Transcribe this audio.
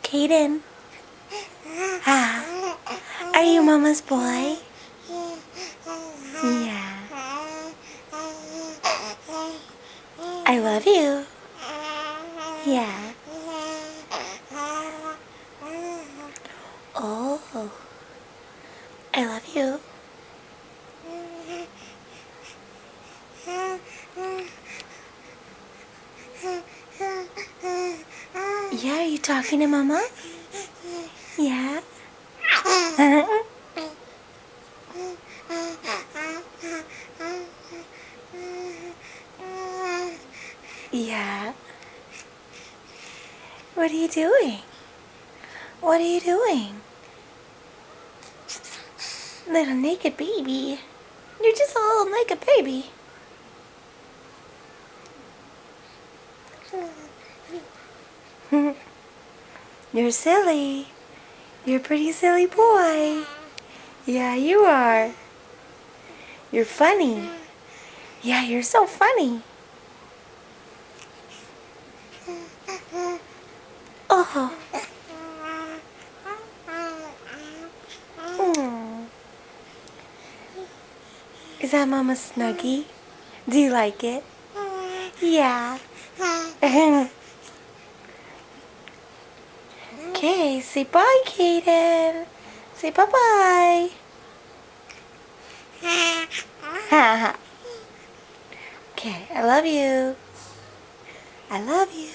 Kaden. Ah, are you Mama's boy? Yeah. I love you. Yeah. Oh, I love you. Yeah, are you talking to Mama? Yeah. Yeah. What are you doing? What are you doing? Little naked baby. You're just a little naked baby. You're silly. You're a pretty silly boy. Yeah, you are. You're funny. Yeah, you're so funny. Oh. Mm. Is that Mama's Snuggie? Do you like it? Yeah. Okay, say bye, Kaden. Say bye-bye. Okay, I love you. I love you.